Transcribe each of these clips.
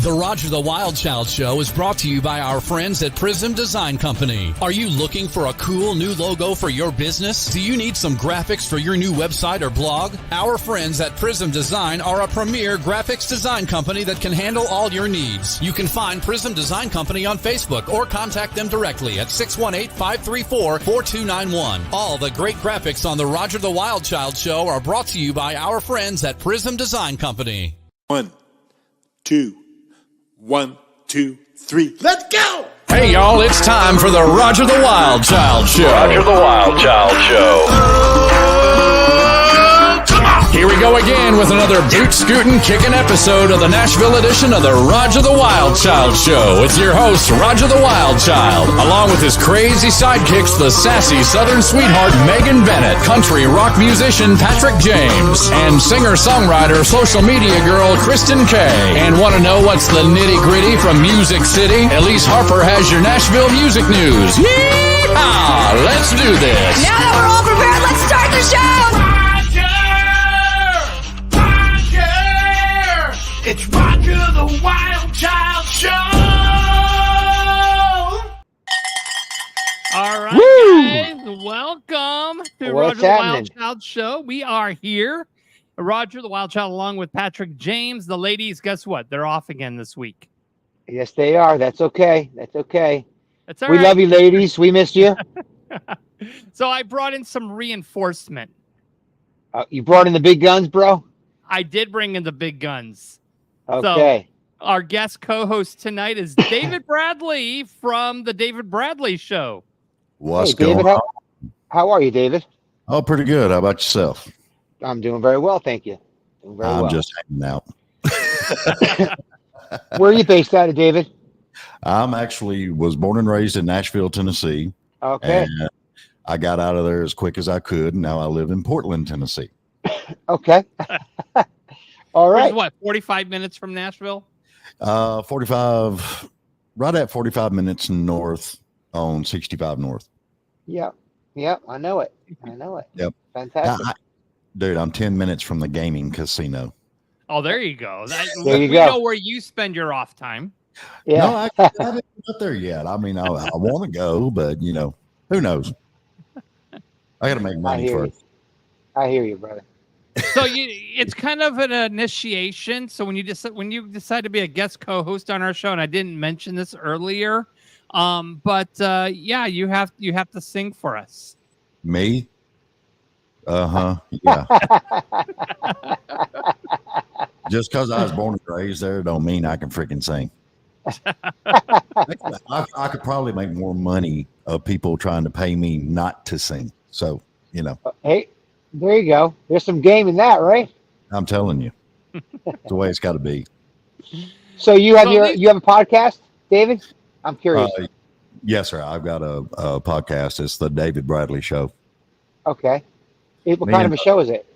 The Roger the Wild Child Show is brought to you by our friends at Prism Design Company. Are you looking for a cool new logo for your business? Do you need some graphics for your new website or blog? Our friends at Prism Design are a premier graphics design company that can handle all your needs. You can find Prism Design Company on Facebook or contact them directly at 618-534-4291. All the great graphics on the Roger the Wild Child Show are brought to you by our friends at Prism Design Company. 1, 2, 1, 2, 3, let's go! Hey y'all, it's time for the Roger the Wild Child Show. Roger the Wild Child Show. Here we go again with another boot-scootin' kicking episode of the Nashville edition of the Roger the Wild Child Show. It's your host, Roger the Wild Child, along with his crazy sidekicks, the sassy Southern sweetheart Megan Bennett, country rock musician Patrick James, and singer-songwriter, social media girl Kristen Kay. And want to know what's the nitty-gritty from Music City? Elise Harper has your Nashville music news. Yeehaw! Let's do this. Now that we're all prepared, let's start the show! It's Roger the Wild Child Show! All right, guys, welcome to What's Roger the happening? Wild Child Show. We are here, Roger the Wild Child, along with Patrick James. The ladies, guess what? They're off again this week. Yes, they are. That's okay. That's okay. That's all We right. love you, ladies. We missed you. So I brought in some reinforcement. You brought in the big guns, bro? I did bring in the big guns. Okay. So our guest co-host tonight is David Bradley from the David Bradley Show. What's Hey, David, going on? how are you, David? Oh, pretty good. How about yourself? I'm doing very well, thank you. Doing very I'm well. just hanging out. Where are you based out of, David? I'm actually was born and raised in Nashville, Tennessee. Okay. And I got out of there as quick as I could. And now I live in Portland, Tennessee. Okay. All Which is right. what, 45 minutes from Nashville? 45, right at 45 minutes north on 65 North. Yep. Yep. I know it. I know it. Yep. Fantastic. Dude, I'm 10 minutes from the gaming casino. Oh, there you go. There you we go. know where you spend your off time. Yeah. No, I haven't got there yet. I mean, I want to go, but, you know, who knows? I got to make I money hear first. you. I hear you, brother. So it's kind of an initiation. So when you decide to be a guest co-host on our show, and I didn't mention this earlier, yeah, you have to sing for us. Me? Uh-huh. Yeah. Just because I was born and raised there don't mean I can freaking sing. I could probably make more money of people trying to pay me not to sing. So, you know, Hey, there you go. There's some game in that, right? I'm telling you, it's the way it's got to be. So you have So you have a podcast, David? I'm curious. Yes, sir. I've got a podcast. It's the David Bradley Show. Okay. What Me kind and- of a show is it?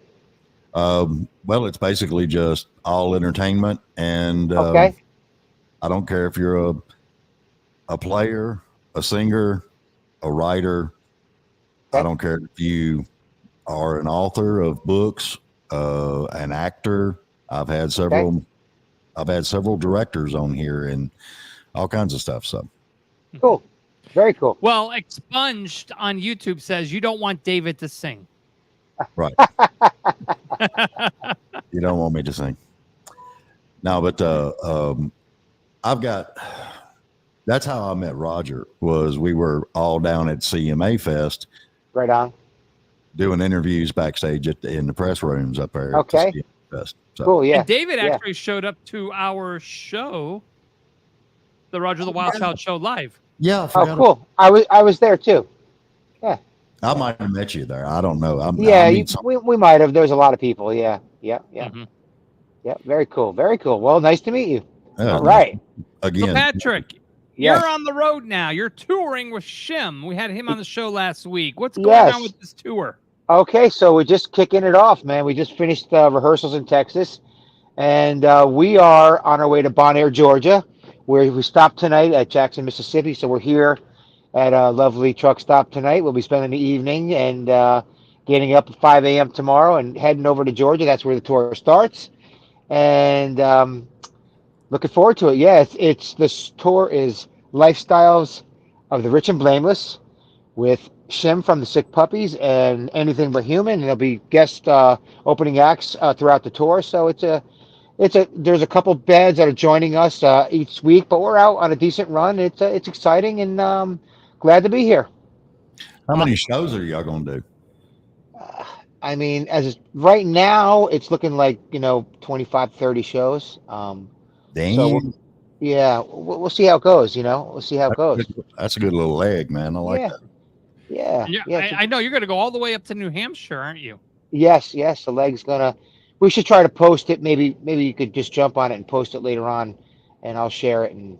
Well, it's basically just all entertainment, and Okay. I don't care if you're a player, a singer, a writer. I don't care if you are an author of books, an actor. I've had several directors on here and all kinds of stuff. So Cool. Very cool. Well, Expunged on YouTube says you don't want David to sing. right. You don't want me to sing. No, but that's how I met Roger. Was we were all down at CMA Fest Right on. doing interviews backstage in the press rooms up there. at the Okay. CMA Fest. So, Cool. Yeah. And David yeah. actually showed up to our show, the Roger the Wild Child Show live. yeah. I Oh, forgot cool. I was there too. I might have met you there. I don't know. Yeah. We might have. There's a lot of people. Yeah. Yeah. Yeah. Mhm. Yeah. Very cool. Very cool. Well, nice to meet you. Yeah, All right. Again. So Patrick, Yes. you're on the road now. You're touring with Shim. We had him on the show last week. What's going Yes. on with this tour? Okay, so we're just kicking it off, man. We just finished rehearsals in Texas, and we are on our way to Bon Air, Georgia, where we stopped tonight at Jackson, Mississippi. So we're here at a lovely truck stop tonight. We'll be spending the evening and getting up at 5 a.m. tomorrow and heading over to Georgia. That's where the tour starts. And Looking forward to it. Yeah, it's this tour is Lifestyles of the Rich and Blameless with Shim from the Sick Puppies and Anything But Human. And there'll be guest opening acts throughout the tour. So there's a couple bands that are joining us each week, but we're out on a decent run. It's exciting and glad to be here. How many shows are y'all going to do? I mean, right now, it's looking like 25, 30 shows. Damn. So we'll see how it goes. We'll see how it goes. That's a good little leg, man. I like that. Yeah. I know you're going to go all the way up to New Hampshire, aren't you? Yes. The leg's gonna. We should try to post it. Maybe you could just jump on it and post it later on, and I'll share it. And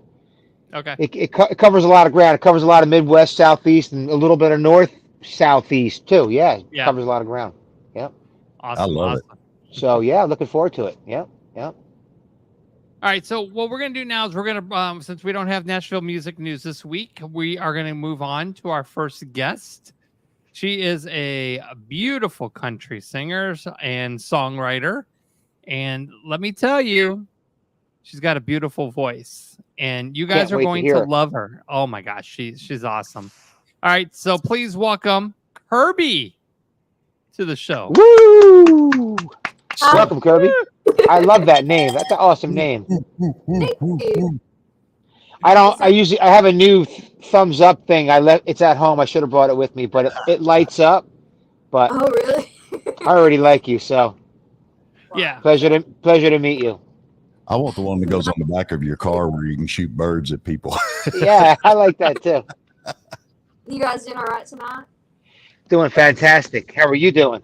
okay, it covers a lot of ground. It covers a lot of Midwest, Southeast, and a little bit of North, Southeast too. Yeah, it covers a lot of ground. Yep. Awesome. I love it. So looking forward to it. Yep. All right, so what we're going to do now is we're going to, since we don't have Nashville music news this week, we are going to move on to our first guest. She is a beautiful country singer and songwriter. And let me tell you, she's got a beautiful voice. And you guys are going to love her. Oh, my gosh, she's awesome. All right, so please welcome Kirby to the show. Woo! Welcome, Kirby. I love that name. That's an awesome name. I have a new thumbs up thing. It's at home. I should have brought it with me, but it lights up. But Oh, really? I already like you, so Yeah. pleasure to meet you. I want the one that goes on the back of your car where you can shoot birds at people. Yeah, I like that too. You guys doing all right tonight? Doing fantastic. How are you doing?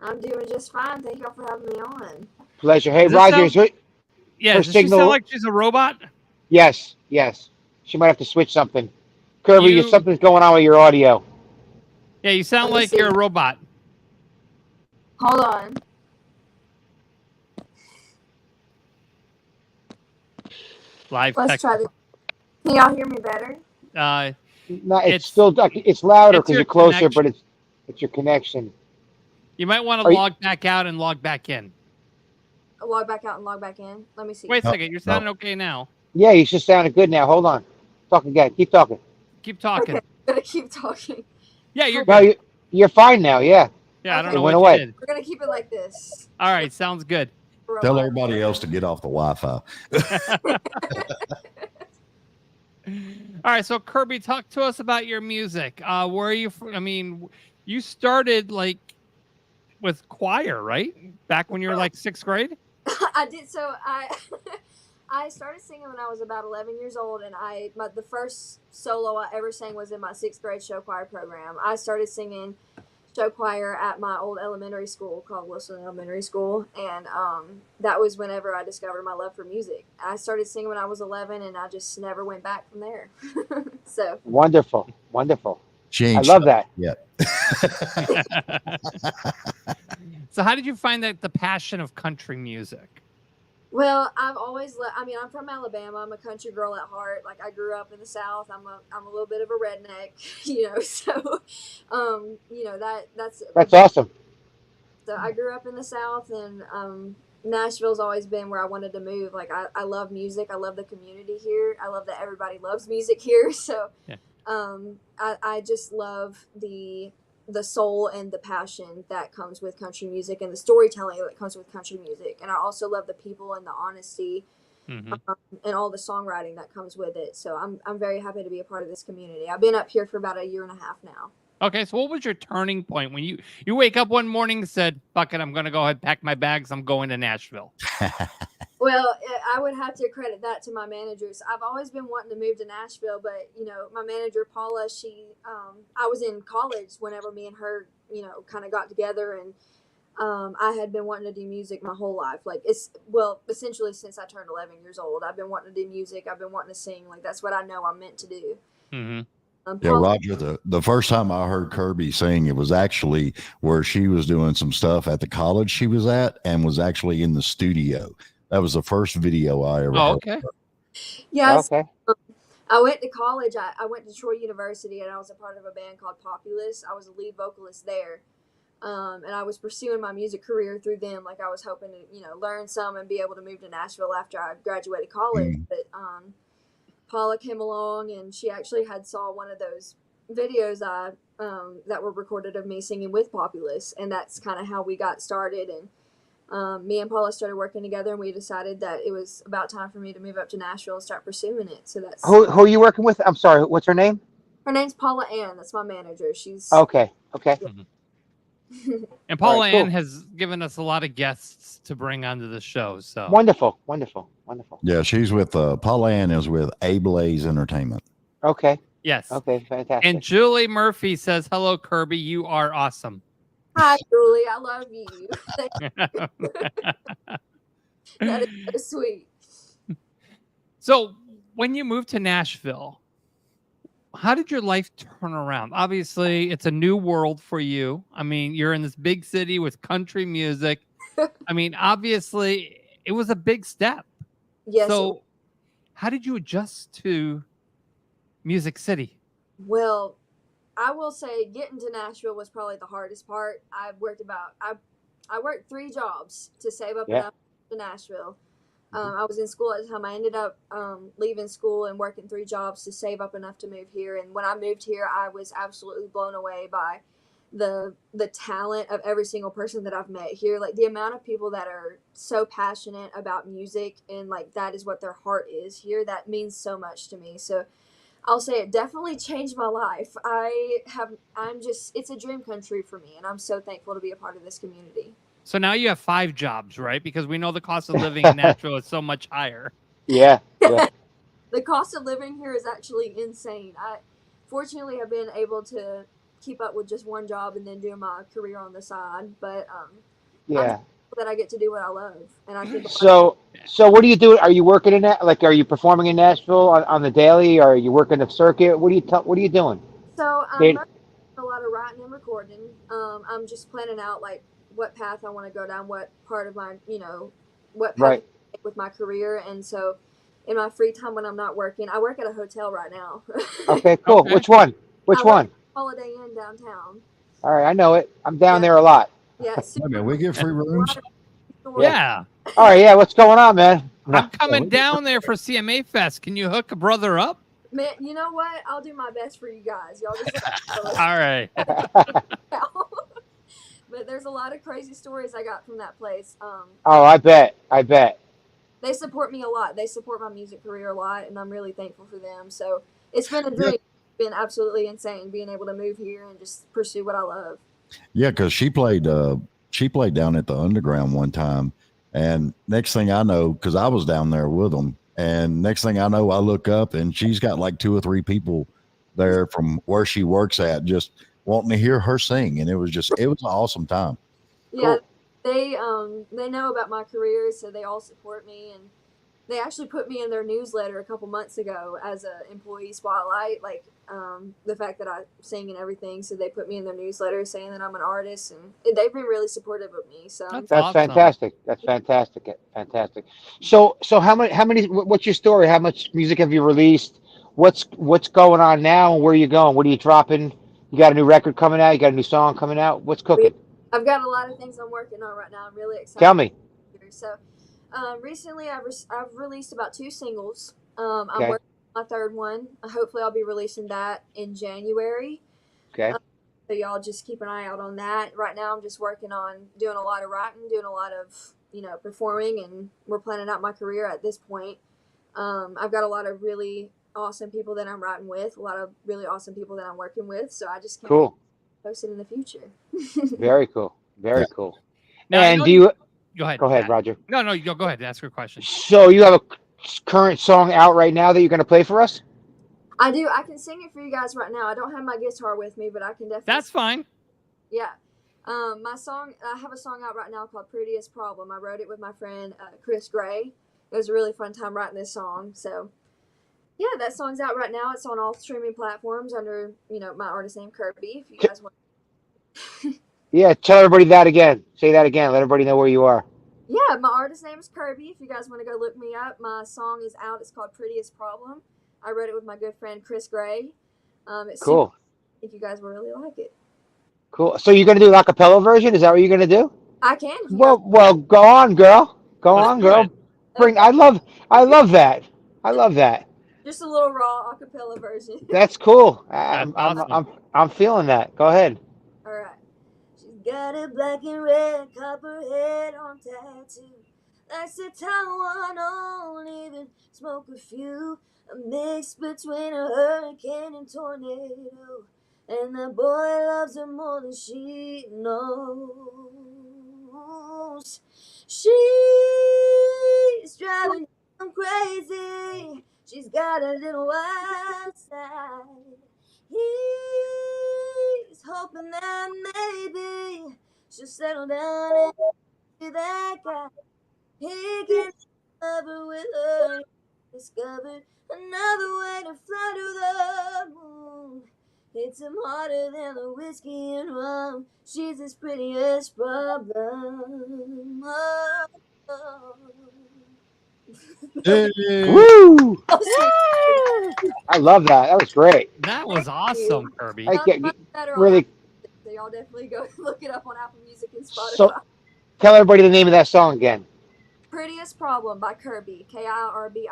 I'm doing just fine. Thank y'all for having me on. Pleasure. Hey, Does it Roger. sound- Yeah, her does she signal- sound like she's a robot? Yes. She might have to switch something. Kirby, something's going on with your audio. Yeah, you sound Let me like see. you're a robot. Hold on. Live Let's tech. try this. Can y'all hear me better? No, It's- it's louder it's because your you're closer, connection. but it's your connection. You might want to Are you- log back out and log back in. Log back out and log back in. Let me see. Wait a No, second, you're sounding okay now. Yeah, you should sound good now. Hold on. Talk again. Keep talking. Keep talking. Okay, I'm gonna keep talking. Yeah, you're No, good. you're fine now. Yeah. Yeah, I don't Okay. know It what went you away. did. We're gonna keep it like this. All right, sounds good. Tell everybody else to get off the Wi-Fi. All right, so Kirby, talk to us about your music. Where are you from? I mean, you started like with choir, right? Back when you were like 6th grade? I did. So I started singing when I was about 11 years old, and the first solo I ever sang was in my 6th grade show choir program. I started singing show choir at my old elementary school called Wilson Elementary School, and that was whenever I discovered my love for music. I started singing when I was 11, and I just never went back from there. So Wonderful. She I ain't love shut that. yet. So how did you find the passion of country music? Well, I've always I'm from Alabama. I'm a country girl at heart. Like, I grew up in the South. I'm a little bit of a redneck, so That's awesome. So I grew up in the South, and Nashville's always been where I wanted to move. Like, I love music. I love the community here. I love that everybody loves music here. So Yeah. I just love the soul and the passion that comes with country music, and the storytelling that comes with country music. And I also love the people and the honesty, Mhm. and all the songwriting that comes with it. So I'm very happy to be a part of this community. I've been up here for about a year and a half now. Okay, so what was your turning point when you wake up one morning and said, "Fuck it, I'm going to go ahead and pack my bags. I'm going to Nashville." Well, I would have to credit that to my managers. I've always been wanting to move to Nashville, but my manager Paula, I was in college whenever me and her, kind of got together, and I had been wanting to do music my whole life. Like, essentially since I turned 11 years old, I've been wanting to do music. I've been wanting to sing. Like, that's what I know I'm meant to do. Mm-hmm. Yeah, Paula- Roger, the first time I heard Kirby sing, it was actually where she was doing some stuff at the college she was at and was actually in the studio. That was the first video I ever Oh, heard. okay. Yes. Okay. I went to college. I went to Troy University, and I was a part of a band called Populous. I was a lead vocalist there. And I was pursuing my music career through them. Like I was hoping to, learn some and be able to move to Nashville after I graduated college. But Paula came along, and she actually had saw one of those videos that were recorded of me singing with Populous, and that's kind of how we got started. And me and Paula started working together, and we decided that it was about time for me to move up to Nashville and start pursuing it. So that's Who are you working with? I'm sorry. What's her name? her name's Paula Ann. That's my manager. She's Okay. Okay. And Paula All right, cool. Ann has given us a lot of guests to bring onto the show. So Wonderful. Wonderful. Wonderful. Yeah, she's with Paula Ann is with Ablaze Entertainment. Okay. yes. Okay. Fantastic. And Julie Murphy says, "Hello, Kirby. You are awesome." Hi, Julie. I love you. That is so sweet. So when you moved to Nashville, how did your life turn around? Obviously, it's a new world for you. I mean, you're in this big city with country music. I mean, obviously, it was a big step. Yes. So how did you adjust to Music City? Well, I will say getting to Nashville was probably the hardest part. I worked 3 jobs to save up enough to Nashville. I was in school at the time. I ended up leaving school and working 3 jobs to save up enough to move here. And when I moved here, I was absolutely blown away by the talent of every single person that I've met here. Like the amount of people that are so passionate about music and like that is what their heart is here. That means so much to me. So I'll say it definitely changed my life. It's a dream country for me, and I'm so thankful to be a part of this community. So now you have 5 jobs, right? Because we know the cost of living in Nashville is so much higher. Yeah. Yeah. The cost of living here is actually insane. I fortunately have been able to keep up with just one job and then do my career on the side. But Yeah. I'm thankful that I get to do what I love, and I think So what do you do? Are you working in that? Like, are you performing in Nashville on the daily? Or are you working the circuit? What are you doing? So I'm Dave? doing a lot of writing and recording. I'm just planning out like what path I want to go down, what part of my, what path Right. I wanna take with my career. And so in my free time when I'm not working, I work at a hotel right now. Okay. Cool. Okay. Which one? Which I work one? at Holiday Inn downtown. All right. I know it. I'm down Yeah. there a lot. Yeah. Wait a minute, we get free rooms? Yeah. All right. Yeah. What's going on, man? I'm coming down there for CMA Fest. Can you hook a brother up? Man, you know what? I'll do my best for you guys. Y'all just All right. But there's a lot of crazy stories I got from that place. Oh, I bet. They support me a lot. They support my music career a lot, and I'm really thankful for them. So it's been a dream. It's been absolutely insane being able to move here and just pursue what I love. Yeah, because she played down at the Underground one time, and next thing I know, because I was down there with them, and next thing I know, I look up and she's got like 2 or 3 people there from where she works at just wanting to hear her sing, and it was an awesome time. Yeah, they know about my career, so they all support me, and they actually put me in their newsletter a couple months ago as a employee spotlight, like the fact that I sing and everything. So they put me in their newsletter saying that I'm an artist, and they've been really supportive of me. So That's That's awesome. fantastic. That's fantastic. Fantastic. So how many? What's your story? How much music have you released? What's going on now? And where are you going? What are you dropping? You got a new record coming out? You got a new song coming out? What's cooking? I've got a lot of things I'm working on right now. I'm really excited. Tell me. So recently I've released about 2 singles. Okay. I'm working on my 3rd one. Hopefully I'll be releasing that in January. Okay. So y'all just keep an eye out on that. Right now I'm just working on doing a lot of writing, doing a lot of, performing, and we're planning out my career at this point. I've got a lot of really awesome people that I'm writing with, a lot of really awesome people that I'm working with. So I just can't Cool. post it in the future. Very cool. Very cool. Now, I And know do you Go ahead. go ahead, Matt. Roger? No, you go ahead. Ask your question. So you have a current song out right now that you're going to play for us? I do. I can sing it for you guys right now. I don't have my guitar with me, but I can definitely. That's fine. Yeah. My song, I have a song out right now called Prettiest Problem. I wrote it with my friend Chris Gray. It was a really fun time writing this song. So, yeah, that song's out right now. It's on all streaming platforms under, my artist name Kirby. If you guys want. Yeah, tell everybody that again. Say that again. Let everybody know where you are. Yeah, my artist name is Kirby. If you guys want to go look me up, my song is out. It's called Prettiest Problem. I wrote it with my good friend Chris Gray. It's Cool. I think you guys will really like it. Cool. So you're gonna do an a cappella version? Is that what you're gonna do? I can. Well, go on, girl. Go Let's on, do girl. it. Bring. Okay. I love that. I love that. Just a little raw acapella version. That's cool. That's awesome. I'm feeling that. Go ahead. All right. She's got a black and red copper head on tattoo. Likes to tell one on, even smoke a few. A mix between a hurricane and tornado. And that boy loves her more than she knows. She's driving him crazy. She's got a little wild side. He's hoping that maybe she'll settle down and be that guy. He can love her with her. Discovered another way to fly to the moon. Hits him harder than the whiskey and rum. She's his prettiest problem. Oh, oh. Woo! I love that. That was great. That was awesome, Kirby. I get Much better on really. Apple Music, so y'all definitely go look it up on Apple Music and Spotify. So, tell everybody the name of that song again. Prettiest Problem by Kirby, Kirbi.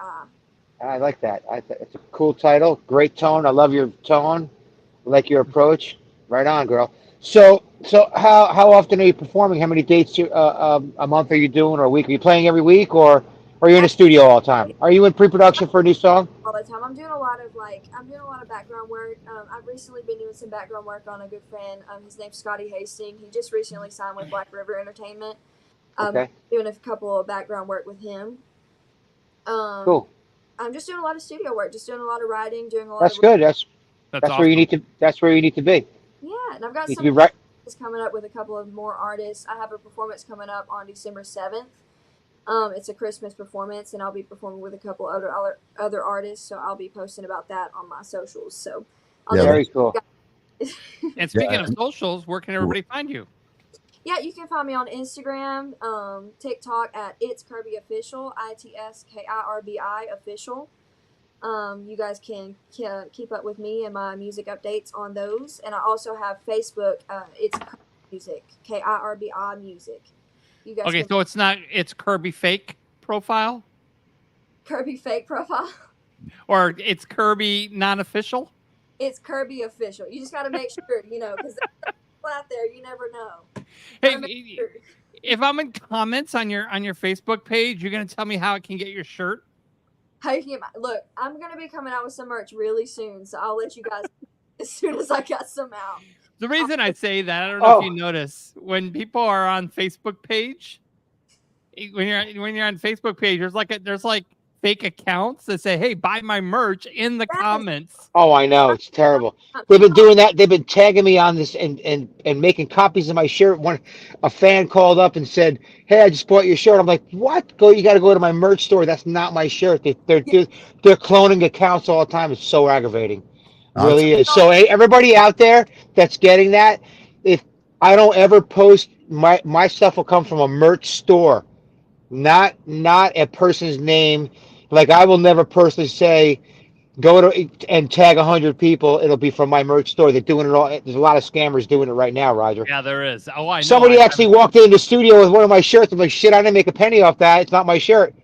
I like that. It's a cool title. Great tone. I love your tone. I like your approach. Right on, girl. So how often are you performing? How many dates a month are you doing, or a week? Are you playing every week, or are you in the studio all the time? Are you in pre-production for a new song? All the time. I'm doing a lot of background work. I've recently been doing some background work on a good friend. His name's Scotty Hastings. He just recently signed with Black River Entertainment. Okay. Doing a couple of background work with him. Cool. I'm just doing a lot of studio work, just doing a lot of writing, doing a lot That's of good. That's awesome. where you need to. That's where you need to be. Yeah, and I've got You need to some be right. coming up with a couple of more artists. I have a performance coming up on December 7th. It's a Christmas performance, and I'll be performing with a couple other artists. So I'll be posting about that on my socials. So Very cool. And speaking of socials, where can everybody find you? Yeah, you can find me on Instagram, TikTok at It's Kirby Official, ITSKIRBI Official. You guys can keep up with me and my music updates on those. And I also have Facebook, It's Kirby Music, KIRBI Music. You guys Okay, so it's Kirby fake profile? Kirby fake profile? Or it's Kirby non-official? It's Kirby Official. You just got to make sure, because out there, you never know. Hey, if I'm in comments on your Facebook page, you're gonna tell me how I can get your shirt. How you can get look? I'm gonna be coming out with some merch really soon, so I'll let you guys as soon as I got some out. The reason I say that, I don't know if you notice, when people are on Facebook page, when you're on Facebook page, there's like fake accounts that say, "Hey, buy my merch" in the comments. Oh, I know. It's terrible. They've been doing that. They've been tagging me on this and making copies of my shirt. A fan called up and said, "Hey, I just bought your shirt." I'm like, "What? You got to go to my merch store. That's not my shirt." They're cloning accounts all the time. It's so aggravating. It really is. So hey, everybody out there that's getting that, if I don't ever post, my stuff will come from a merch store, not a person's name. Like, I will never personally say, go to and tag 100 people. It'll be from my merch store. They're doing it all. There's a lot of scammers doing it right now, Roger. Yeah, there is. Oh, I know. Somebody actually walked in the studio with one of my shirts. I'm like, shit, I didn't make a penny off that. It's not my shirt.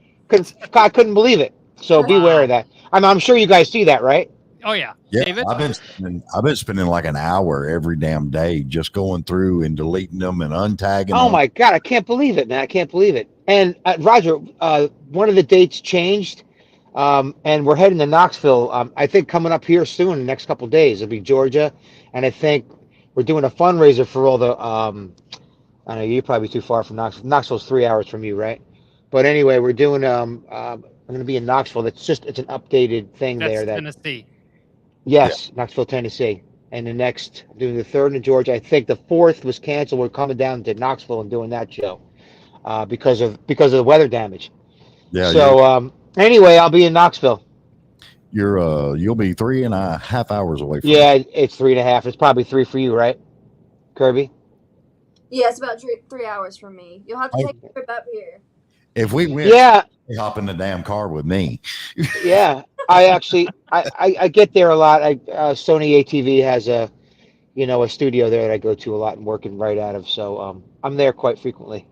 I couldn't believe it. So beware of that. I'm sure you guys see that, right? Oh yeah. Yeah, David? I've been spending like an hour every damn day just going through and deleting them and untagging them. Oh my God, I can't believe it, man. I can't believe it. And Roger, one of the dates changed, and we're heading to Knoxville. I think coming up here soon, in the next couple of days, it'll be Georgia, and I think we're doing a fundraiser for all the. I know you're probably too far from Knoxville. Knoxville's 3 hours from you, right? But anyway, we're doing. I'm going to be in Knoxville. It's an updated thing That's there. Tennessee. Yes, yeah. Knoxville, Tennessee. And the next, doing the 3rd in Georgia. I think the 4th was canceled. We're coming down to Knoxville and doing that show because of the weather damage. Yeah. So anyway, I'll be in Knoxville. You'll be 3.5 hours away from Yeah, it's 3.5. It's probably 3 for you, right, Kirby? Yeah, it's about 3 hours from me. You'll have to take a trip up here. If we win, hop in the damn car with me. Yeah, I actually I get there a lot. Sony ATV has a studio there that I go to a lot and work and write out of. So I'm there quite frequently.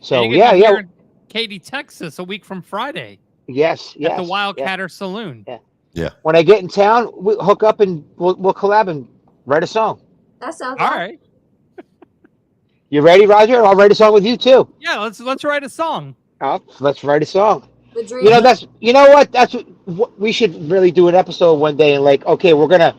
So And you get to yeah. hear in Katy, Texas, a week from Friday Yes. at the Wildcatter Saloon. Yeah. When I get in town, we hook up and we'll collab and write a song. That sounds All awesome. right. You ready, Roger? I'll write a song with you too. Yeah, let's write a song. Let's write a song. The dream. That's what we should really do an episode one day and like, okay, we're gonna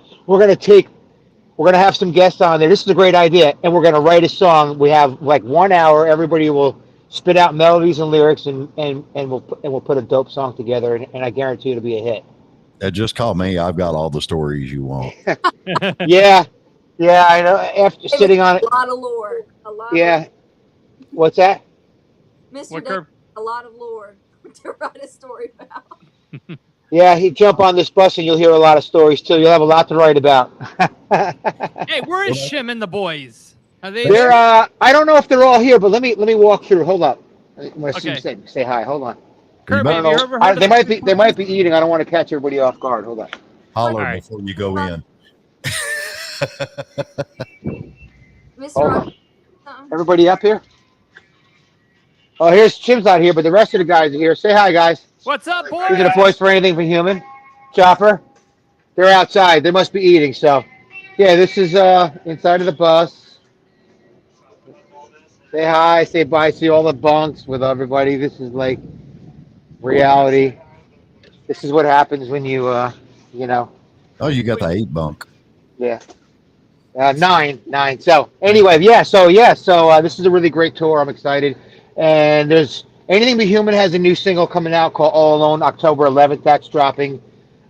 have some guests on there. This is a great idea, and we're gonna write a song. We have like 1 hour. Everybody will spit out melodies and lyrics, and we'll put a dope song together, and I guarantee it'll be a hit. Just call me. I've got all the stories you want. Yeah, I know. After sitting on it, a lot of lore. Yeah. What's that? Mr. Dave, a lot of lore to write a story about. Yeah, he'd jump on this bus and you'll hear a lot of stories too. You'll have a lot to write about. Hey, where is Shim and the boys? Are they They're I don't know if they're all here, but let me walk through. Hold up. I want to Okay. say hi. Hold on. Kirby, I have don't you know. ever heard of They might be eating. I don't want to catch everybody off guard. Hold on. Holler All right. before you go in. Mr. Hold Rock, on. Everybody up here? Oh, here's Chim's not here, but the rest of the guys are here. Say hi, guys. What's up, boys? These are the boys for anything for human. Chopper. They're outside. They must be eating. So, yeah, this is inside of the bus. Say hi. Say bye. See all the bunks with everybody. This is like reality. This is what happens when you, Oh, you got the 8 bunk. Yeah. 9. So anyway, So this is a really great tour. I'm excited. And there's Anything But Human has a new single coming out called All Alone, October 11th. That's dropping.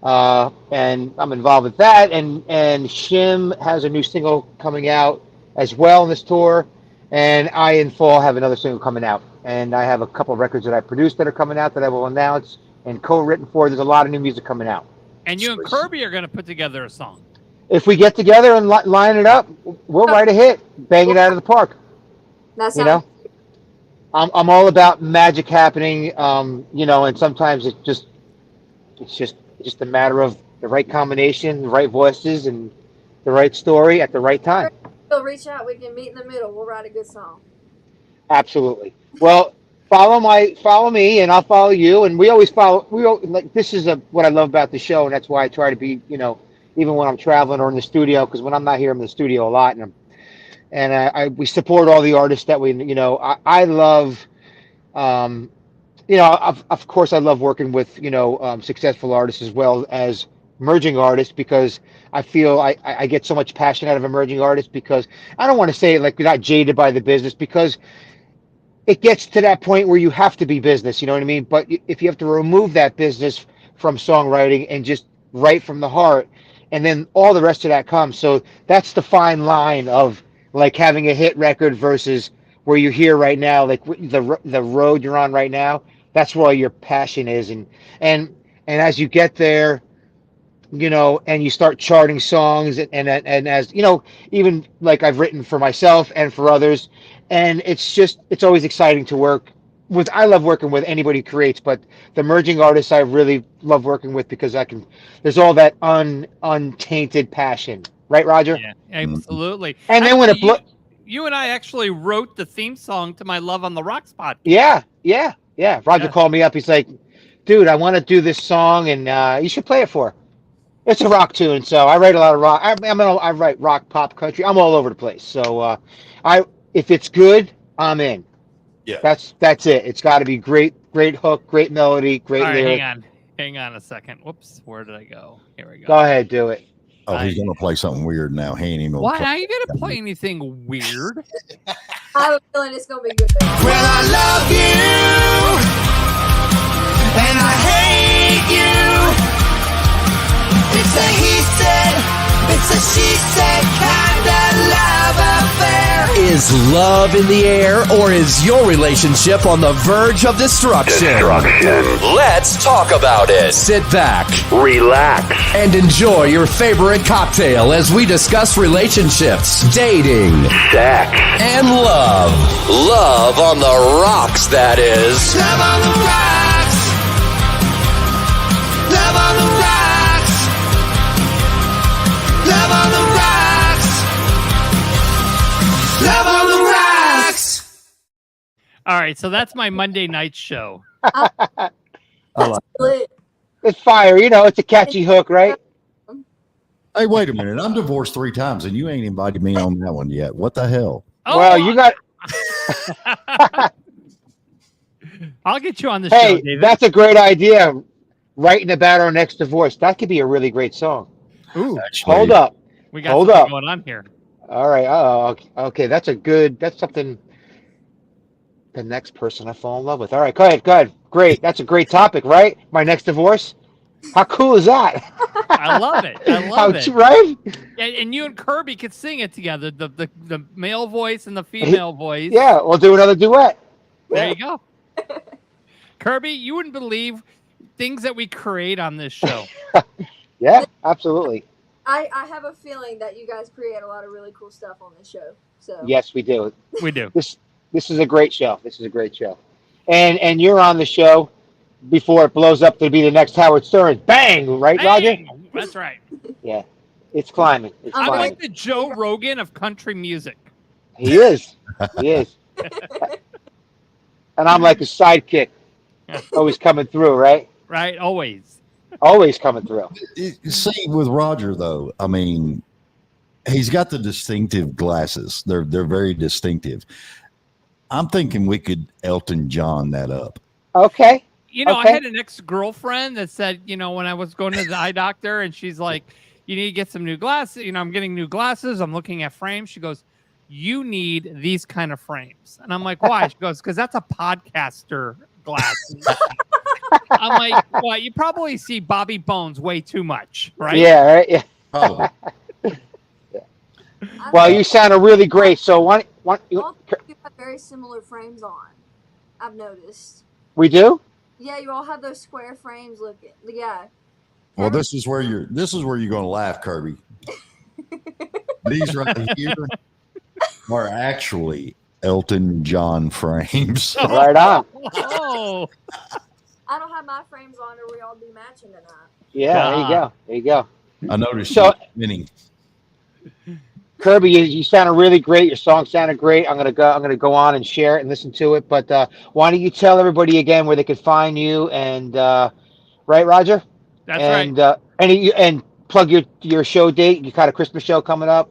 And I'm involved with that. And Shim has a new single coming out as well in this tour. And I, in fall, have another single coming out. And I have a couple of records that I produced that are coming out that I will announce and co-written for. There's a lot of new music coming out. And you and Kirby are going to put together a song. If we get together and line it up, we'll write a hit, bang it out of the park. That's I'm all about magic happening, and sometimes it's just a matter of the right combination, the right voices, and the right story at the right time. We'll reach out. We can meet in the middle. We'll write a good song. Absolutely. Well, follow me, and I'll follow you, and we always follow. This is what I love about the show, and that's why I try to be, even when I'm traveling or in the studio, because when I'm not here, I'm in the studio a lot, and we support all the artists that we, I love, of course I love working with, successful artists as well as emerging artists, because I feel I get so much passion out of emerging artists, because I don't want to say it like we're not jaded by the business, because it gets to that point where you have to be business, you know what I mean? But if you have to remove that business from songwriting and just write from the heart, and then all the rest of that comes. So that's the fine line of like having a hit record versus where you're here right now, like the road you're on right now. That's where your passion is, and as you get there, and you start charting songs, and as even like I've written for myself and for others, and it's always exciting to work with. I love working with anybody who creates, but the emerging artists I really love working with, because there's all that untainted passion, right, Roger? Yeah, absolutely. And then when you and I actually wrote the theme song to my Love on the Rocks podcast. Yeah. Roger called me up. He's like, dude, I want to do this song, and you should play it for her. It's a rock tune, so I write a lot of rock. I write rock, pop, country. I'm all over the place. So if it's good, I'm in. Yeah. That's it. It's got to be great hook, great melody, great All right, lyric. hang on a second. Whoops, where did I go? Here we go. Go ahead, do it. Oh, he's going to play something weird now. He ain't even Why are you going to play anything weird? I have a feeling it's gonna be good. Well, I love you, and I hate you. It's a he said, it's a she said kind of love affair. Is love in the air, or is your relationship on the verge of destruction? Let's talk about it. Sit back, Relax. and enjoy your favorite cocktail as we discuss relationships, dating, Sex. and love. Love on the rocks, that is. Love on the rocks. Love on the rocks. Love on the rocks. All right, so that's my Monday night show. I like that. Lit. It's fire. You know, it's a catchy hook, right? Hey, wait a minute. I'm divorced 3 times, and you ain't invited me on that one yet. What the hell? Oh, Well, you got. I'll get you on the show, Hey, David. that's a great idea. Writing about our next divorce. That could be a really great song. Ooh, Actually, Hold up. we got Hold something up. going on here. All right. Oh, okay. That's something the next person I fall in love with. All right. Go ahead. Great. That's a great topic, right? My next divorce. How cool is that? I love it. I love it. Right? And you and Kirby could sing it together. The male voice and the female voice. Yeah. We'll do another duet. There you go. Kirby, you wouldn't believe things that we create on this show. Yeah, absolutely. I have a feeling that you guys create a lot of really cool stuff on this show. So Yes, we do. We do. This is a great show. This is a great show. And you're on the show before it blows up to be the next Howard Stern. Bang! Right, Roger? Bang! That's right. Yeah. It's climbing. It's I'm I'm climbing. like the Joe Rogan of country music. He is. He is. And I'm like a sidekick. Always coming through, right? Right? Always. Always coming through. See, with Roger though, I mean, he's got the distinctive glasses. They're very distinctive. I'm thinking we could Elton John that up. Okay. You know, Okay. I had an ex-girlfriend that said, you know, when I was going to the eye doctor and she's like, you need to get some new glasses. You know, I'm getting new glasses. I'm looking at frames. She goes, you need these kind of frames. And I'm like, why? She goes, because that's a podcaster glasses. I'm like, well, you probably see Bobby Bones way too much, right? Yeah, right. Yeah. Probably. Well, you sounded really great. So all you have very similar frames on. I've noticed. we do? Yeah, you all have those square frames looking. Yeah. Well, this is where you're going to laugh, Kirby. These right here are actually Elton John frames. Right on. Oh, I don't have my frames on, or we all be matching tonight. Yeah, there you go. There you go. I noticed So- you spinning. Kirby, you sounded really great. Your song sounded great. I'm gonna go on and share it and listen to it. But why don't you tell everybody again where they can find you and right, Roger? that's And right. and plug your show date. You got a Christmas show coming up.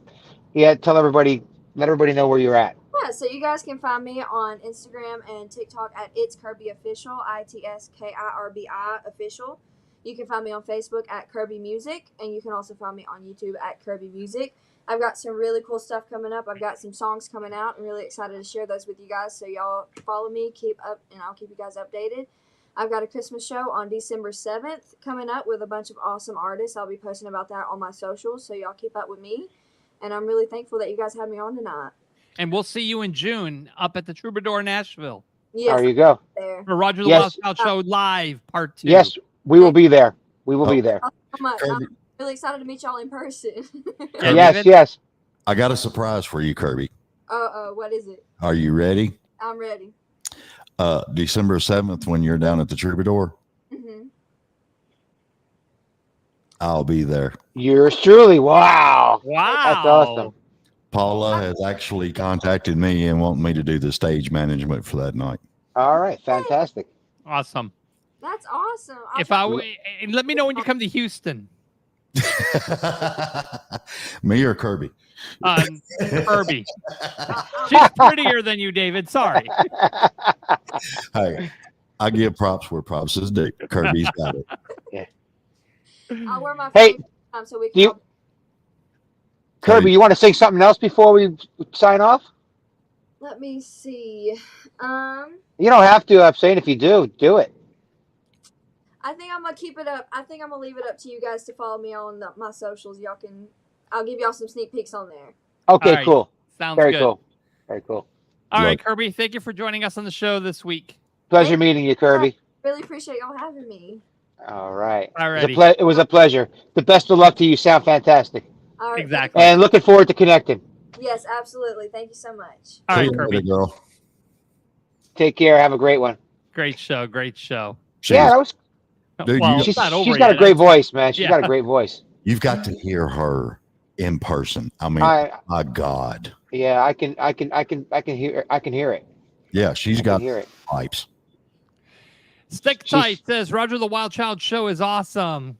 Yeah, let everybody know where you're at. Yeah, so you guys can find me on Instagram and TikTok at It's Kirby Official, ITSKIRBI Official. You can find me on Facebook at Kirby Music, and you can also find me on YouTube at Kirby Music. I've got some really cool stuff coming up. I've got some songs coming out. I'm really excited to share those with you guys. So y'all follow me, keep up, and I'll keep you guys updated. I've got a Christmas show on December 7th coming up with a bunch of awesome artists. I'll be posting about that on my socials, so y'all keep up with me. And I'm really thankful that you guys had me on tonight. And we'll see you in June up at the Troubadour, Nashville. Yes, There you go. there. For Roger the Yes. Wild Child Show Live, Part 2. Yes, we will be there. We will be there. I'm really excited to meet y'all in person. Yeah, Yes, David? yes. I got a surprise for you, Kirby. What is it? Are you ready? I'm ready. December 7th, when you're down at the Troubadour, hmm I'll be there. Yours truly. Wow. Wow. That's awesome. Paula has actually contacted me and want me to do the stage management for that night. All right. Fantastic. Awesome. That's awesome. And let me know when you come to Houston. Me or Kirby? Kirby. She's prettier than you, David. Sorry. Hey, I give props where props is due. Kirby's got it. I'll wear my Hey, phone time so we do can. you- Kirby, you want to say something else before we sign off? Let me see. You don't have to. I'm saying if you do it. I think I'm gonna keep it up. I think I'm gonna leave it up to you guys to follow me on my socials. Y'all can. I'll give y'all some sneak peeks on there. Okay, All right. cool. Sounds Very good. cool. Very cool. All right, Look. Kirby. Thank you for joining us on the show this week. Pleasure meeting you, Kirby. Really appreciate y'all having me. All right. Alrighty. It was a pleasure. The best of luck to you. You sound fantastic. All right. Exactly. And looking forward to connecting. Yes, absolutely. Thank you so much. All See right, you Kirby. later, girl. Take care. Have a great one. Great show. Great show. Yeah, that was. Dude, well, you- it's not over She's got a yet. great voice, man. She's Yeah. got a great voice. You've got to hear her in person. I mean, I my God. yeah, I can hear it. Yeah, she's I can got hear it. pipes. Stick Tight says Roger the Wild Child show is awesome.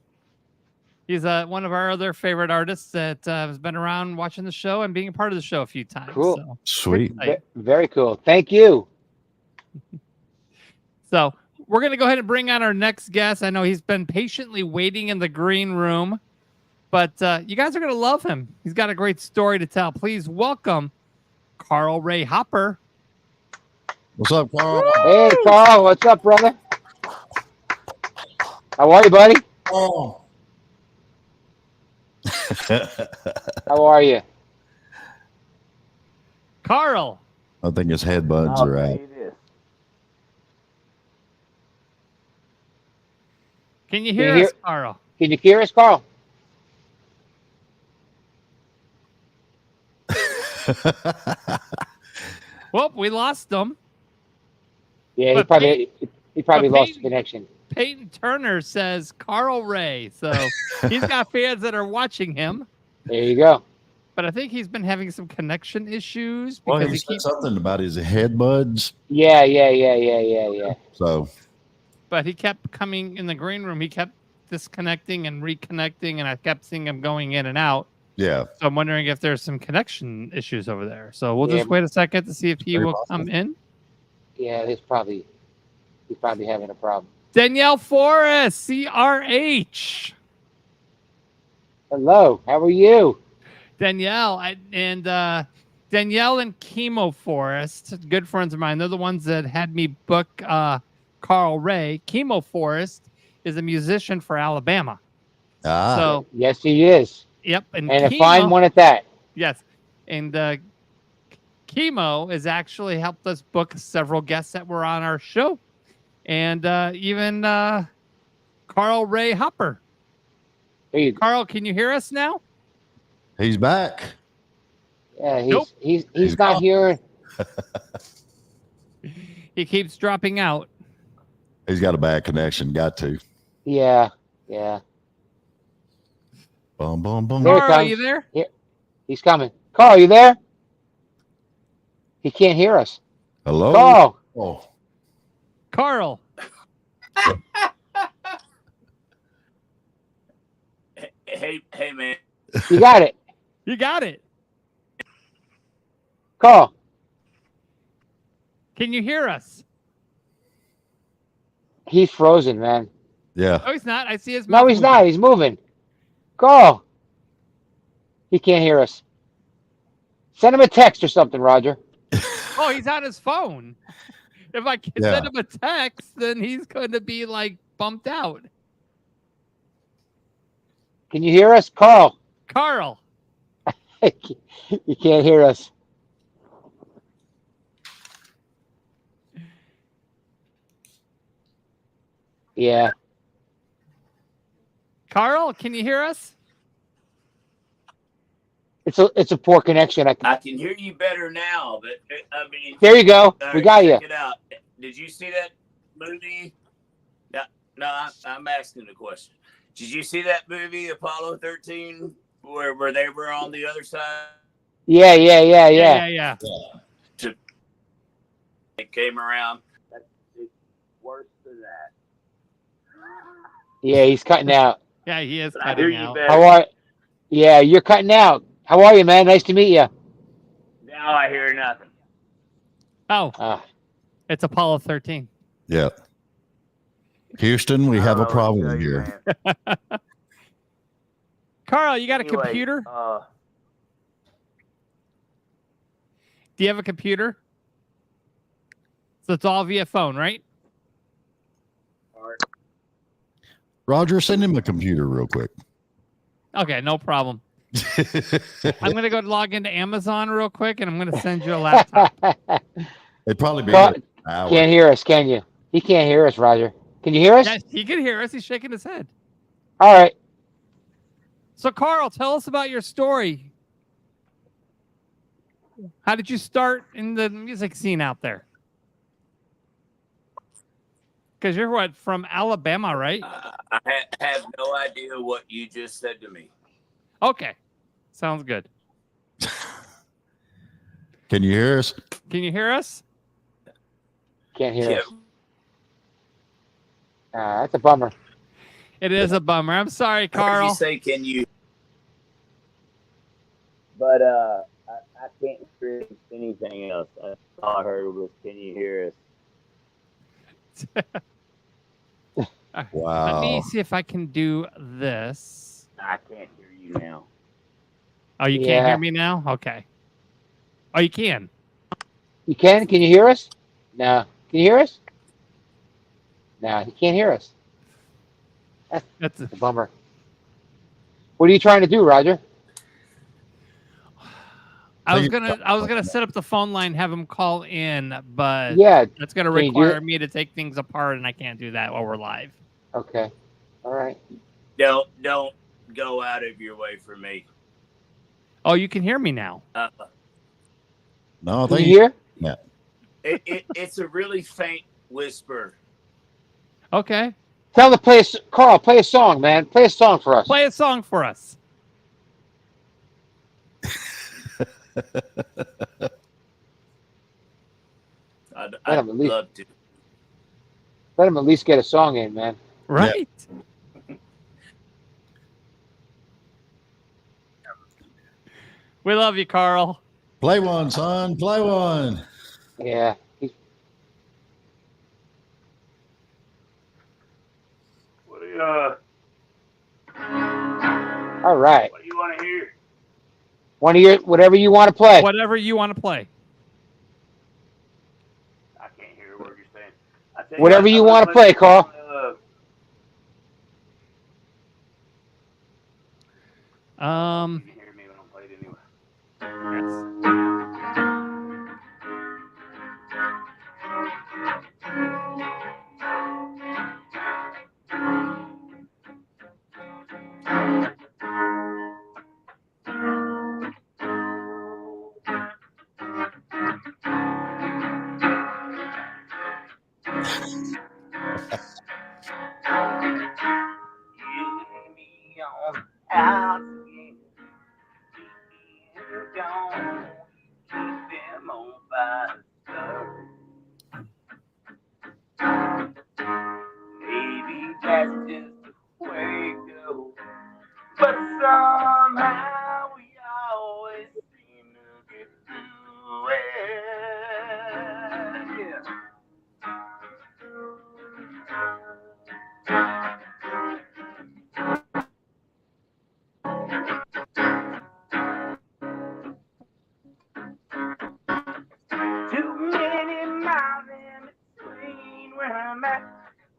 He's one of our other favorite artists that has been around watching the show and being a part of the show a few times. Cool. So. Sweet. Very cool. Thank you. So we're going to go ahead and bring on our next guest. I know he's been patiently waiting in the green room, but you guys are going to love him. He's got a great story to tell. Please welcome Carl Ray Hopper. What's up, Carl? Hey, Carl. What's up, brother? How are you, buddy? Oh. How are you? Carl. I think his headbuds are out. Can you hear us, Carl? Can you hear us, Carl? Well, we lost him. Yeah, But he probably lost the Peyton- connection. Peyton Turner says Carl Ray. So he's got fans that are watching him. There you go. But I think he's been having some connection issues Well, because he he said keeps. something about his headbuds. Yeah. So But he kept coming in the green room. He kept disconnecting and reconnecting, and I kept seeing him going in and out. yeah, So I'm wondering if there's some connection issues over there. So we'll Yeah. just wait a second to see if he Very will possible. come in. Yeah, he's probably having a problem. Danielle Forrest, CRH. Hello, how are you? Danielle and Danielle and Chemo Forest, good friends of mine. They're the ones that had me book Carl Ray. Chemo Forest is a musician for Alabama. So Yes, he is, yep, and a fine one at that. Yes, and Chemo has actually helped us book several guests that were on our show, and even Carl Ray Hopper. There you go. Carl, can you hear us now? he's back. Yeah, Nope. he's not here. He keeps dropping out. He's got a bad connection. Got to. Yeah. Boom, boom, boom. There it Carl, are comes. you there? He's coming. Carl, you there? He can't hear us. Hello. Carl, Oh, Carl. Hey, man. you got it. You got it. Carl, Can you hear us? he's frozen, man. yeah. No, he's not. I see his No, mouth he's moving. not. He's moving. Carl, he can't hear us. Send him a text or something, Roger. Oh, he's on his phone. If I can Yeah. send him a text, then he's going to be like bumped out. Can you hear us, Carl? Carl. You can't hear us. Yeah. Carl, can you hear us? It's a poor connection. I can hear you better now, but I mean, There you go. all We right, got you. check it out. Did you see that movie? No, I'm asking the question. Did you see that movie, Apollo 13, where they were on the other side? Yeah. Yeah. It came around. It's worse than that. Yeah, he's cutting out. Yeah, he is I hear cutting you out. better. How are? Yeah, you're cutting out. How are you, man? Nice to meet you. Now I hear nothing. Oh, it's Apollo 13. Yeah. Houston, we have a I don't know what to problem tell you, here. man. Carl, you got a Anyway, computer? Do you have a computer? So it's all via phone, right? Roger, send him a computer real quick. Okay, no problem. I'm going to go log into Amazon real quick, and I'm going to send you a laptop. It'd probably be Carl, an hour. can't hear us, can you? He can't hear us, Roger. Can you hear us? Yes, he can hear us. He's shaking his head. All right. So, Carl, tell us about your story. How did you start in the music scene out there? Because you're what, from Alabama, right? I have no idea what you just said to me. Okay. Sounds good. Can you hear us? Can you hear us? Can't hear Yeah. us. That's a bummer. It is a bummer. I'm sorry, I heard Carl. you say, can you? But I can't hear anything else. All I heard was, can you hear us? Wow. Let me see if I can do this. I can't hear you now. Oh, you can't hear me now? Okay. Oh, you can. You can? Can you hear us? No. Can you hear us? No, you can't hear us. That's a bummer. What are you trying to do, Roger? I was gonna set up the phone line, have him call in, but Yeah, that's gonna can you do require it? me to take things apart, and I can't do that while we're live. Okay. All right. Don't go out of your way for me. Oh, you can hear me now. No, I Can think you hear? Yeah. It's a really faint whisper. Okay. Tell him to play Carl, play a song, man. Play a song for us. Play a song for us. I'd love to. Let him at least get a song in, man. Right. We love you, Carl. Play one, son. Play one. Yeah. What do you All right. What do you want to hear? One of your whatever you want to play. Whatever you want to play. I can't hear what you're saying. Whatever you want to play, Carl. You can hear me when I'm playing anyway. Out again. You don't keep him on by maybe that's just the way it goes. But somehow we always seem to get through it. Yeah. Too many miles in between where I'm at,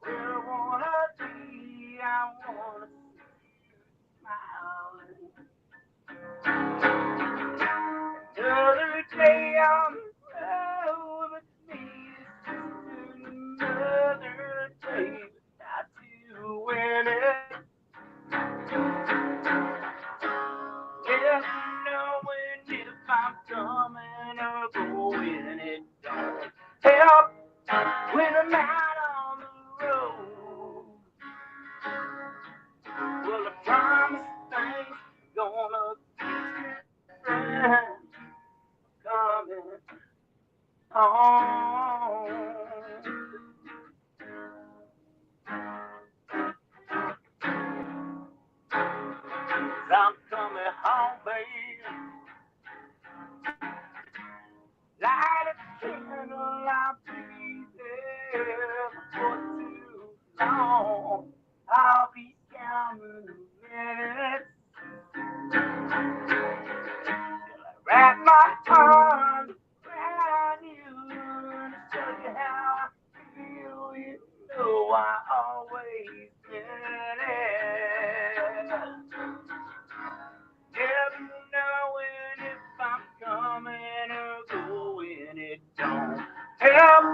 where I wanna be. I wanna see you smiling. Another day on the road, but me is just another day without you in it. Never knowing if I'm coming or going, it don't help when I'm out on the road. Well, I promise things gonna be different coming home. I'm coming home, baby. Light a candle, I'll be there for too long. I'll be counting the minutes till I wrap my arms around you and show you how I feel. You know I always meant it. Never knowing if I'm coming or going, it don't help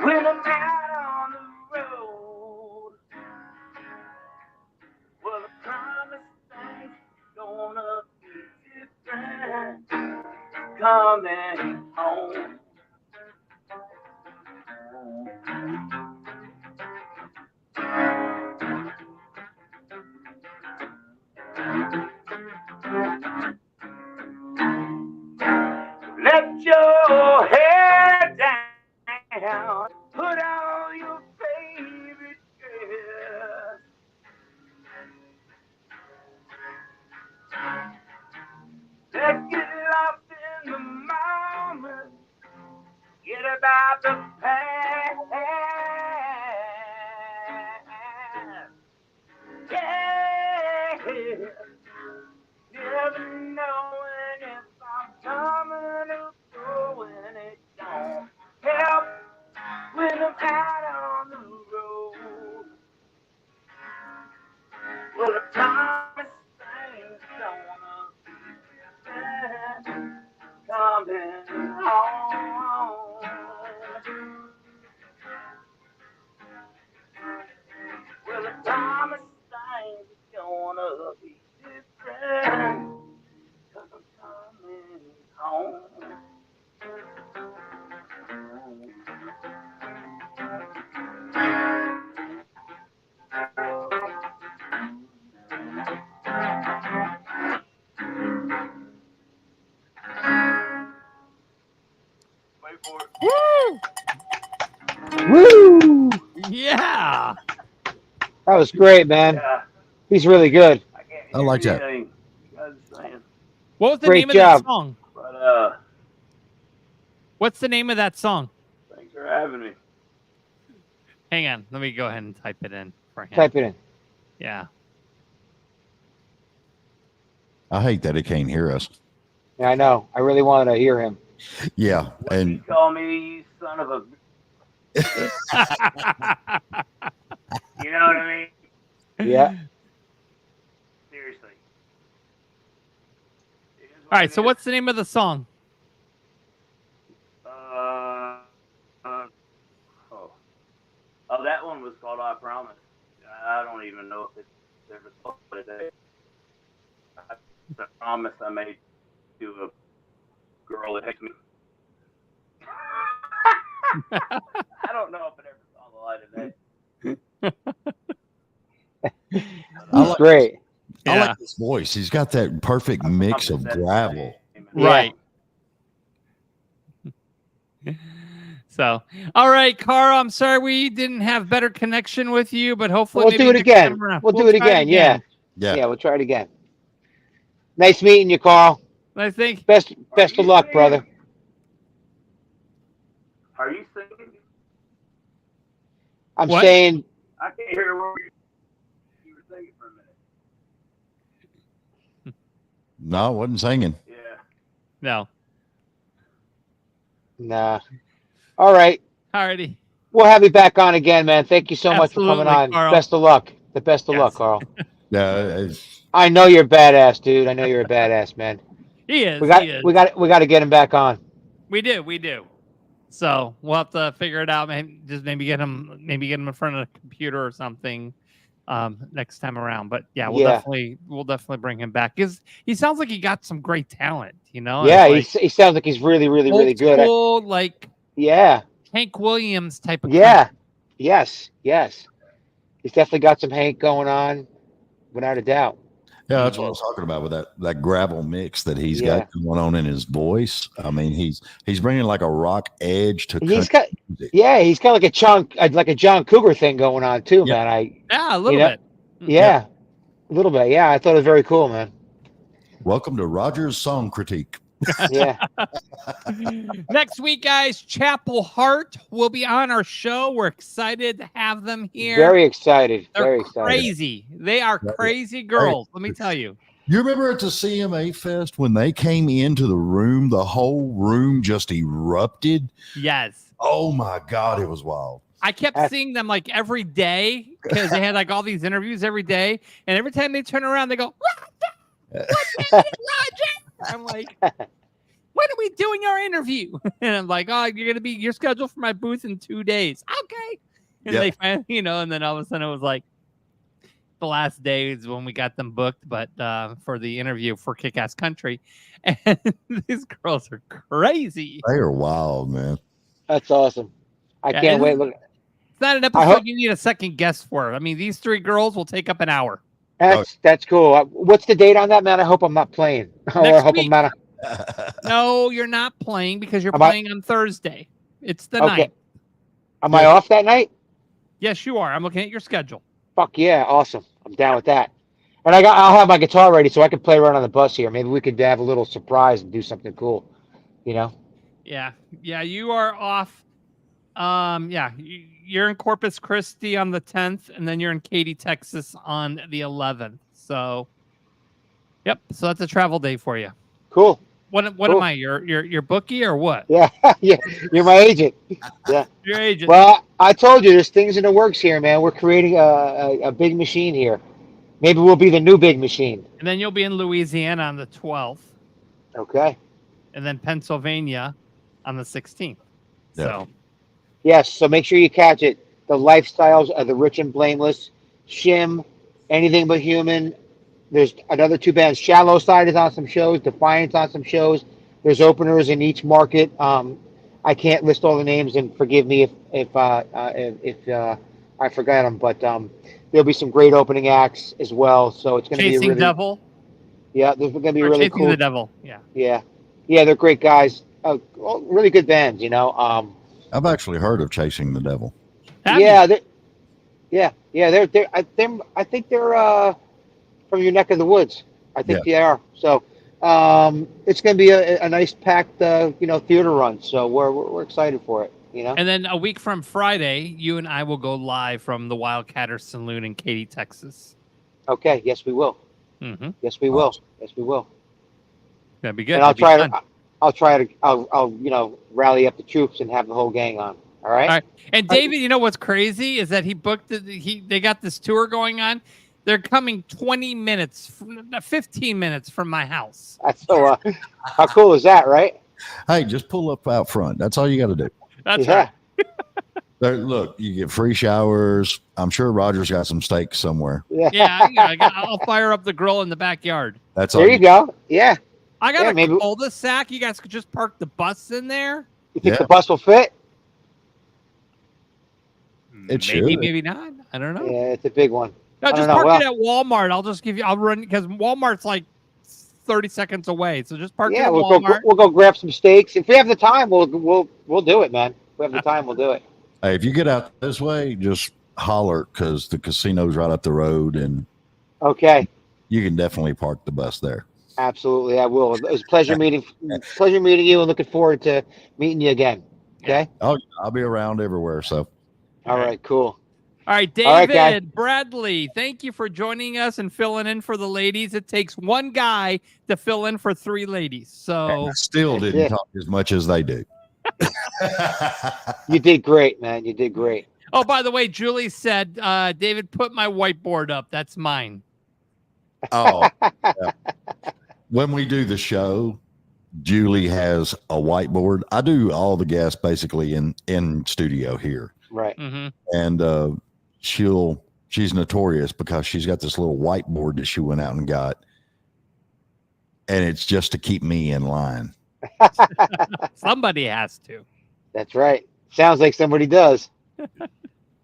when I'm out on the road. Well, I promise things gonna be different coming home. down. Put on your favorite dress. Let's get lost in the moment. Get about the past. Yeah. Never knowing if I'm coming or going. It don't help when I'm out on the road. Well, the promise thing's gonna be coming home. Well, the promise thing's gonna be different. 'Cause I'm coming home. Wait for it. Woo! Yeah. That was great, man. Yeah, He's really good. I can't I like hear that. anything you guys are saying. What was the Great name of job. that song? But What's the name of that song? thanks for having me. Hang on. Let me go ahead and type it in for him. Type it in. Yeah. I hate that he can't hear us. Yeah, I know. I really wanted to hear him. Yeah, What do you and call me, you son of a? You know what I mean? Yeah. Seriously. It is what All right. it So is. what's the name of the song? Oh, that one was called I Promise. I don't even know if it's ever sold today. The promise I made to a girl that hates me. I don't know if it ever saw the light of day. He's great. I Yeah. like his voice. He's got that perfect mix of gravel. Right. So, all right, Carl, I'm sorry we didn't have better connection with you, but hopefully We'll maybe do it next again. time around. We'll do it try again. Yeah. Yeah. Yeah, we'll try it again. Nice meeting you, Carl. I think. Best of luck, brother. Are you singing? I'm What? saying I can't hear what you were singing for a minute. No, I wasn't singing. Yeah. No. nah. All right. Alrighty. We'll have you back on again, man. Thank you so much for coming Absolutely, on. Carl. Best of luck. The best of Yes. luck, Carl. Yeah, I know you're a badass, dude. I know you're a badass, man. He is. We got he is. we got to get him back on. We do. So we'll have to figure it out. Maybe get him in front of a computer or something next time around. But yeah, we'll definitely bring him back because he sounds like he got some great talent. You know? Yeah, It's he sounds like he's really old good. school, like Yeah. Hank Williams type of. Yeah. country. Yes. He's definitely got some Hank going on, without a doubt. yeah, that's what I was talking about with that gravel mix that he's got going on in his voice. I mean, he's bringing like a rock edge to. He's got like a John Cougar thing going on too, man. Yeah, a little bit. Yeah, a little bit. Yeah, I thought it was very cool, man. Welcome to Roger's Song Critique. Yeah. Next week, guys, Chapel Hart will be on our show. We're excited to have them here. Very excited. They're Very excited. crazy. They are crazy girls. Let me tell you. You remember at the CMA Fest when they came into the room, the whole room just erupted? Yes. Oh my God, it was wild. I kept seeing them like every day because they had like all these interviews every day. And every time they turn around, they go, Roger! Roger! I'm like, when are we doing our interview? And I'm like, oh, you're scheduled for my booth in 2 days. Okay. And they finally, and then all of a sudden it was like the last day is when we got them booked, but for the interview for Kick-Ass Country. And these girls are crazy. They are wild, man. That's awesome. I can't wait. Look, it's not an episode you need a second guest for. I mean, these three girls will take up an hour. That's cool. What's the date on that, man? I hope I'm not playing. I hope I'm not. No, you're not playing because you're playing on Thursday. It's the 9th. Am I off that night? Yes, you are. I'm looking at your schedule. Fuck yeah, awesome. I'm down with that. And I'll have my guitar ready so I can play around on the bus here. Maybe we could have a little surprise and do something cool. You know? Yeah, you are off. You're in Corpus Christi on the 10th, and then you're in Katy, Texas on the 11th. So, yep. So that's a travel day for you. Cool. What Cool. am I? Your bookie or what? Yeah, yeah. You're my agent. Yeah. Your agent. Well, I told you there's things in the works here, man. We're creating a big machine here. Maybe we'll be the new big machine. And then you'll be in Louisiana on the 12th. Okay. And then Pennsylvania on the 16th. Yeah. So, Yes, so make sure you catch it. The Lifestyles of the Rich and Blameless, Shim, Anything But Human. There's another 2 bands. Shallow Side is on some shows. Defiance on some shows. There's openers in each market. I can't list all the names, and forgive me if I forgot them. But there'll be some great opening acts as well. So it's going to be a Chasing really, Devil. yeah, there's going to be Or really Chasing cool. the Devil. Yeah. Yeah, they're great guys. Really good bands, you know. I've actually heard of Chasing the Devil. Have Yeah, you? they're I think they're from your neck of the woods. I think they are. So it's going to be a nice packed theater run. So we're excited for it. You know. And then a week from Friday, you and I will go live from the Wildcatter Saloon in Katy, Texas. Okay. Yes, we will. Mm-hmm. Yes, we will. Yes, we will. That'd be good. And I'll That'd be try fun. I'll rally up the troops and have the whole gang on. All right. All right. And David, you know what's crazy is that he booked they got this tour going on. They're coming 15 minutes from my house. That's so how cool is that, right? Hey, just pull up out front. That's all you got to do. That's Yeah. There, look, you get free showers. I'm sure Roger's got some steaks somewhere. Yeah. I'll fire up the grill in the backyard. That's all. There you go. Yeah. I got Yeah, a maybe- cul-de-sac. You guys could just park the bus in there. You think Yeah. the bus will fit? It Maybe, should. maybe not. I don't know. Yeah, it's a big one. No, I just don't know. park it at Walmart. I'll run because Walmart's like 30 seconds away. So just park it Yeah, at we'll Walmart. go grab some steaks. If we have the time, we'll do it, man. If we have the time, we'll do it. Hey, if you get out this way, just holler because the casino's right up the road, and Okay, you can definitely park the bus there. absolutely, I will. It was a pleasure meeting you, and looking forward to meeting you again. Okay. Oh, I'll be around everywhere. So All right. Cool. All right, David, All right, guys. Bradley, thank you for joining us and filling in for the ladies. It takes one guy to fill in for 3 ladies. So I still didn't Yeah. talk as much as they do. You did great, man. You did great. Oh, by the way, Julie said, David, put my whiteboard up. That's mine. Oh, yeah. When we do the show, Julie has a whiteboard. I do all the guests basically in studio here, Right. Mm-hmm. and she's notorious because she's got this little whiteboard that she went out and got, and it's just to keep me in line. Somebody has to. That's right. Sounds like somebody does.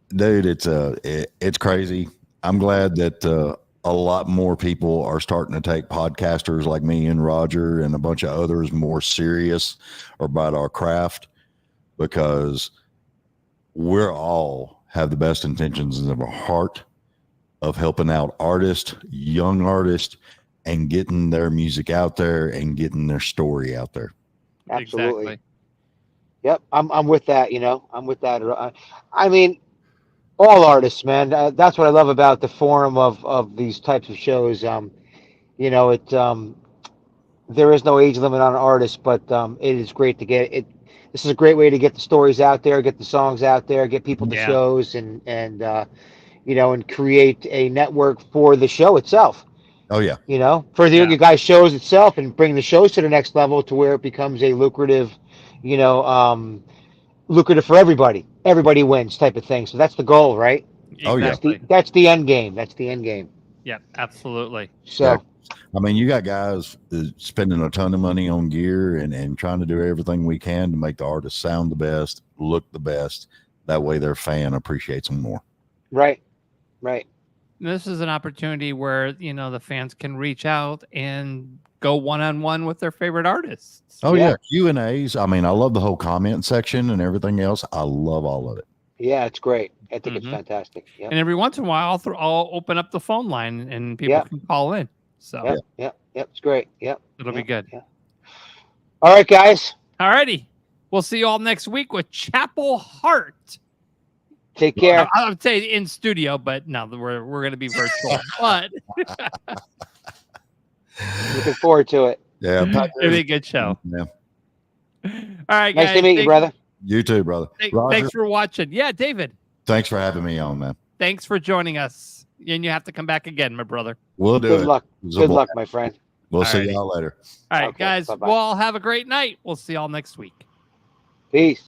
Dude, it's crazy. I'm glad that a lot more people are starting to take podcasters like me and Roger and a bunch of others more serious about our craft, because we're all have the best intentions of our heart of helping out artists, young artists, and getting their music out there and getting their story out there. Absolutely. Exactly. Yep. I'm with that. You know, I'm with that. I mean, all artists, man. That's what I love about the forum of these types of shows. You know, there is no age limit on artists, but it is great to get it. This is a great way to get the stories out there, get the songs out there, get people to Yeah. shows, and you know, and create a network for the show itself. Oh yeah. You know, for the you guys' shows itself, and bring the shows to the next level to where it becomes a lucrative, you know, lucrative for everybody. Everybody wins type of thing. So that's the goal, right? Oh, yeah. Exactly. That's the end game. That's the end game. Yeah, absolutely. So. Yeah. I mean, you got guys spending a ton of money on gear and trying to do everything we can to make the artist sound the best, look the best. That way their fan appreciates them more. Right. Right. This is an opportunity where, you know, the fans can reach out and go one-on-one with their favorite artists. Oh Yeah. yeah. Q&As. I mean, I love the whole comment section and everything else. I love all of it. Yeah, it's great. I think it's Mhm. fantastic. Yep. And every once in a while, I'll open up the phone line and people can call in. So Yep. It's great. Yep. it'll be good. Yeah. All right, guys. All righty. We'll see you all next week with Chapel Heart. Take care. I would say in studio, but no, we're going to be virtual. But Looking forward to it. Yeah. it'll be a good show. Yeah. All right, guys. Nice to meet you, brother. You too, brother. Roger, Thanks for watching. Yeah, David. thanks for having me on, man. Thanks for joining us. And you have to come back again, my brother. We'll do it. Good luck. It was a Good blast. luck, my friend. We'll see Alrighty. y'all later. All right, Okay, guys. bye-bye. Well, have a great night. We'll see y'all next week. Peace.